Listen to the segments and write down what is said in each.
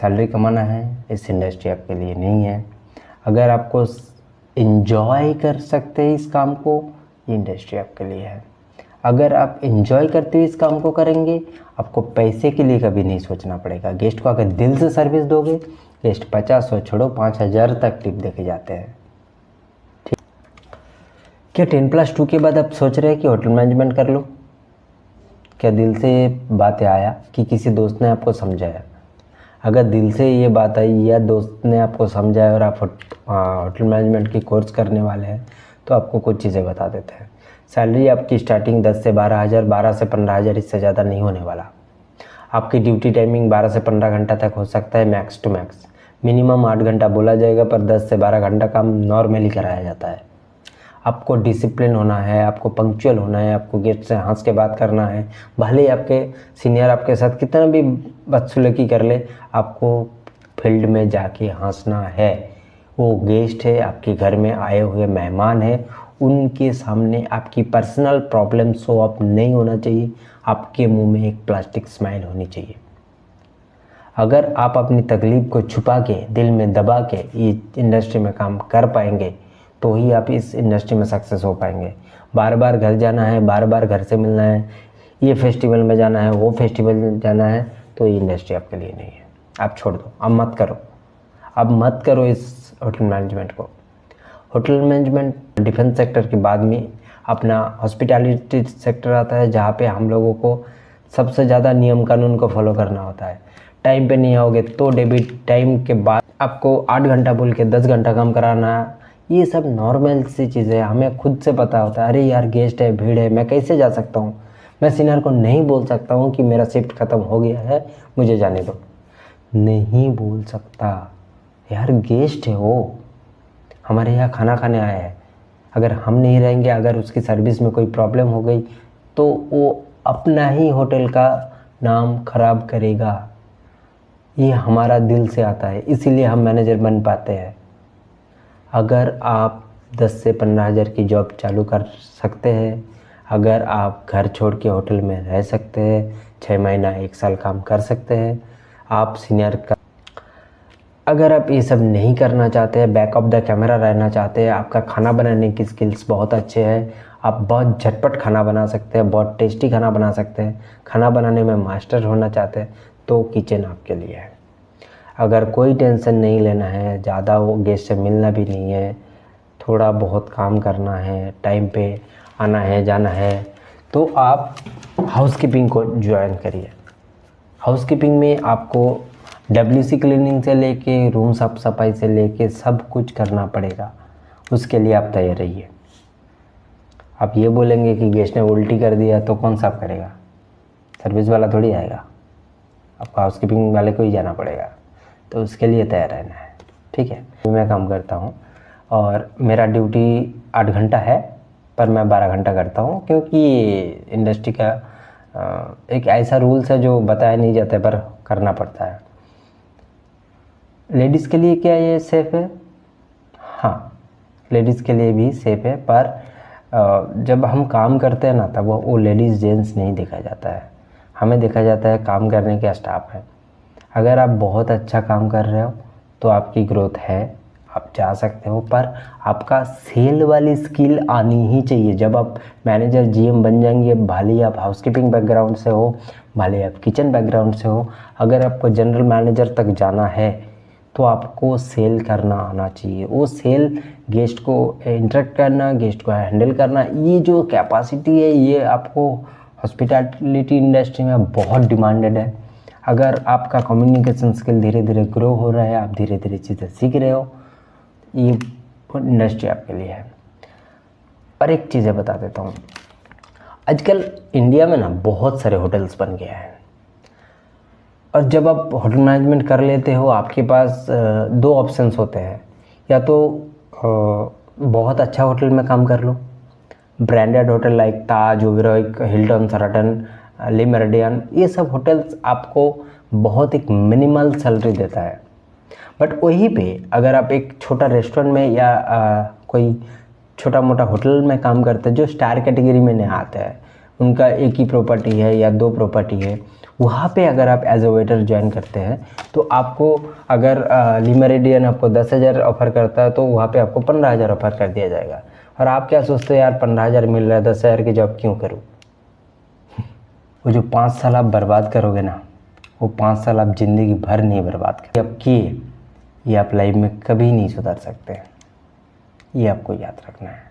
Salary कमाना है, इस इंडस्ट्री आपके लिए नहीं है। अगर आपको इन्जॉय कर सकते हैं इस काम को, ये इंडस्ट्री आपके लिए है। अगर आप इन्जॉय करते हुए इस काम को करेंगे, आपको पैसे के लिए कभी नहीं सोचना पड़ेगा। गेस्ट को अगर दिल से सर्विस दोगे, गेस्ट 50, 100 छोड़ो 5000 तक टिप देके जाते हैं। ठीक, क्या 10+2 के बाद आप सोच रहे हैं कि होटल मैनेजमेंट कर लो? क्या दिल से बातें आया कि किसी दोस्त ने आपको समझाया? अगर दिल से ये बात आई या दोस्त ने आपको समझाया और आप होटल मैनेजमेंट की कोर्स करने वाले हैं, तो आपको कुछ चीज़ें बता देते हैं। सैलरी आपकी स्टार्टिंग 10 से 12,000, 12 से 15,000, इससे ज़्यादा नहीं होने वाला। आपकी ड्यूटी टाइमिंग 12 से 15 घंटा तक हो सकता है, मैक्स टू मैक्स। मिनिमम 8 घंटा बोला जाएगा, पर 10 से 12 घंटा काम नॉर्मली कराया जाता है। आपको डिसिप्लिन होना है, आपको पंक्चुअल होना है, आपको गेस्ट से हंस के बात करना है। भले ही आपके सीनियर आपके साथ कितना भी बदसलूकी कर ले, आपको फील्ड में जाके हंसना है। वो गेस्ट है, आपके घर में आए हुए मेहमान है, उनके सामने आपकी पर्सनल प्रॉब्लम शो अप नहीं होना चाहिए। आपके मुंह में एक प्लास्टिक स्माइल होनी चाहिए। अगर आप अपनी तकलीफ को छुपा के, दिल में दबा के ये इंडस्ट्री में काम कर पाएंगे, तो ही आप इस इंडस्ट्री में सक्सेस हो पाएंगे। बार बार घर जाना है, बार बार घर से मिलना है, ये फेस्टिवल में जाना है, वो फेस्टिवल में जाना है, तो ये इंडस्ट्री आपके लिए नहीं है। आप छोड़ दो, अब मत करो, अब मत करो इस होटल मैनेजमेंट को। होटल मैनेजमेंट डिफेंस सेक्टर के बाद में अपना हॉस्पिटैलिटी सेक्टर आता है, जहाँ पे हम लोगों को सबसे ज़्यादा नियम कानून को फॉलो करना होता है। टाइम पे नहीं आओगे तो डेबिट, टाइम के बाद आपको 8 घंटा बोल के 10 घंटा काम कराना, ये सब नॉर्मल सी चीज़ें हमें खुद से पता होता है। अरे यार गेस्ट है, भीड़ है, मैं कैसे जा सकता हूँ? मैं सीनियर को नहीं बोल सकता हूँ कि मेरा शिफ्ट ख़त्म हो गया है, मुझे जाने दो। नहीं बोल सकता यार, गेस्ट है वो, हमारे यहाँ खाना खाने आया है। अगर हम नहीं रहेंगे, अगर उसकी सर्विस में कोई प्रॉब्लम हो गई, तो वो अपना ही होटल का नाम खराब करेगा। ये हमारा दिल से आता है, इसीलिए हम मैनेजर बन पाते हैं। अगर आप 10 से 15,000 की जॉब चालू कर सकते हैं, अगर आप घर छोड़ के होटल में रह सकते हैं, 6 महीना 1 साल काम कर सकते हैं, आप सीनियर का। अगर आप ये सब नहीं करना चाहते हैं, बैक ऑफ द कैमरा रहना चाहते हैं, आपका खाना बनाने की स्किल्स बहुत अच्छे हैं, आप बहुत झटपट खाना बना सकते हैं, बहुत टेस्टी खाना बना सकते हैं, खाना बनाने में मास्टर होना चाहते हैं, तो किचन आपके लिए है। अगर कोई टेंशन नहीं लेना है, ज़्यादा वो गेस्ट से मिलना भी नहीं है, थोड़ा बहुत काम करना है, टाइम पे आना है, जाना है, तो आप हाउसकीपिंग को ज्वाइन करिए। हाउसकीपिंग में आपको WC क्लीनिंग से लेके रूम साफ सफाई से लेके सब कुछ करना पड़ेगा। उसके लिए आप तैयार रहिए। आप ये बोलेंगे कि गेस्ट ने उल्टी कर दिया तो कौन साफ करेगा? सर्विस वाला थोड़ी आएगा, आपको हाउसकीपिंग वाले को ही जाना पड़ेगा। तो उसके लिए तैयार रहना है, ठीक है। मैं काम करता हूँ और मेरा ड्यूटी 8 घंटा है, पर मैं 12 घंटा करता हूँ, क्योंकि इंडस्ट्री का एक ऐसा रूल्स है जो बताया नहीं जाता है, पर करना पड़ता है। लेडीज़ के लिए क्या ये सेफ़ है? हाँ, लेडीज़ के लिए भी सेफ़ है, पर जब हम काम करते हैं ना, तब वो लेडीज़ जेंट्स नहीं देखा जाता है, हमें देखा जाता है काम करने के स्टाफ है। अगर आप बहुत अच्छा काम कर रहे हो तो आपकी ग्रोथ है, आप जा सकते हो, पर आपका सेल वाली स्किल आनी ही चाहिए। जब आप मैनेजर GM बन जाएंगे, भले ही आप हाउसकीपिंग बैकग्राउंड से हो, भले ही आप किचन बैकग्राउंड से हो, अगर आपको जनरल मैनेजर तक जाना है तो आपको सेल करना आना चाहिए। वो सेल, गेस्ट को इंटरेक्ट करना, गेस्ट को हैंडल करना, ये जो कैपेसिटी है, ये आपको हॉस्पिटैलिटी इंडस्ट्री में बहुत डिमांडेड है। अगर आपका कम्युनिकेशन स्किल धीरे धीरे ग्रो हो रहा है, आप धीरे धीरे चीज़ें सीख रहे हो, ये इंडस्ट्री आपके लिए है। और एक चीज़ें बता देता हूँ, आजकल इंडिया में ना बहुत सारे होटल्स बन गए हैं, और जब आप होटल मैनेजमेंट कर लेते हो, आपके पास 2 ऑप्शंस होते हैं। या तो बहुत अच्छा होटल में काम कर लो, branded hotel like Taj, Oberoi, Hilton, Sheraton, Le Meridien, ये सब होटल्स आपको बहुत एक मिनिमल सैलरी देता है। बट वहीं पे अगर आप एक छोटा रेस्टोरेंट में या कोई छोटा मोटा होटल में काम करते हैं जो स्टार कैटेगरी में नहीं आता है, उनका एक ही प्रॉपर्टी है या 2 प्रॉपर्टी है, वहाँ पे अगर आप एज अ वेटर ज्वाइन करते हैं तो आपको अगर ली मेरिडियन आपको 10,000 ऑफ़र करता है तो वहाँ पे आपको 15,000 ऑफ़र कर दिया जाएगा। और आप क्या सोचते हैं, यार 15,000 मिल रहा है, 10,000 की जॉब क्यों करूँ। वो जो 5 साल आप बर्बाद करोगे ना, वो 5 साल आप ज़िंदगी भर नहीं बर्बाद करोगे। अब किए ये आप लाइफ में कभी नहीं सुधार सकते, ये आपको याद रखना है।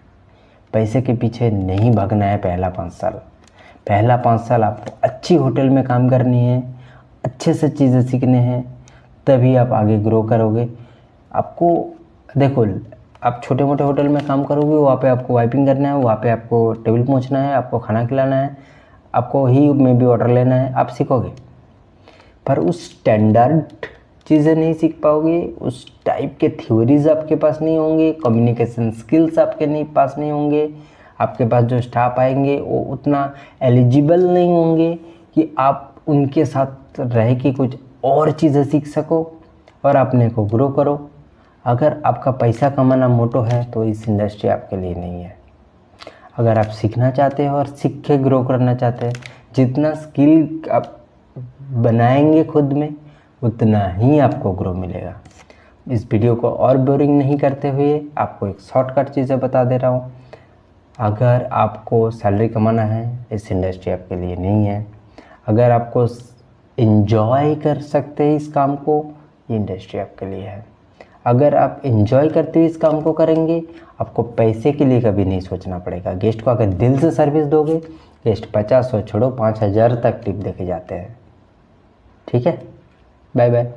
पैसे के पीछे नहीं भागना है। पहला 5 साल आपको अच्छी होटल में काम करनी है, अच्छे से चीज़ें सीखने हैं, तभी आप आगे ग्रो करोगे। आपको देखो, आप छोटे मोटे होटल में काम करोगे, वहाँ पे आपको वाइपिंग करना है, वहाँ पे आपको टेबल पहुँचना है, आपको खाना खिलाना है, आपको ही में भी ऑर्डर लेना है, आप सीखोगे। पर उस स्टैंडर्ड चीज़ें नहीं सीख पाओगे, उस टाइप के थ्योरीज आपके पास नहीं होंगे, कम्युनिकेशन स्किल्स आपके पास नहीं होंगे, आपके पास जो स्टाफ आएंगे वो उतना एलिजिबल नहीं होंगे कि आप उनके साथ रह के कुछ और चीज़ें सीख सको और अपने को ग्रो करो। अगर आपका पैसा कमाना मोटो है तो इस इंडस्ट्री आपके लिए नहीं है। अगर आप सीखना चाहते हो और सीख के ग्रो करना चाहते हैं, जितना स्किल आप बनाएंगे खुद में उतना ही आपको ग्रो मिलेगा। इस वीडियो को और बोरिंग नहीं करते हुए आपको एक शॉर्टकट चीज़ें बता दे रहा हूँ। अगर आपको सैलरी कमाना है, इस इंडस्ट्री आपके लिए नहीं है। अगर आपको इन्जॉय कर सकते हैं इस काम को, ये इंडस्ट्री आपके लिए है। अगर आप इन्जॉय करते हुए इस काम को करेंगे, आपको पैसे के लिए कभी नहीं सोचना पड़ेगा। गेस्ट को अगर दिल से सर्विस दोगे, गेस्ट 50 छोड़ो 5,000 तक टिप देके जाते हैं। ठीक है, बाय बाय।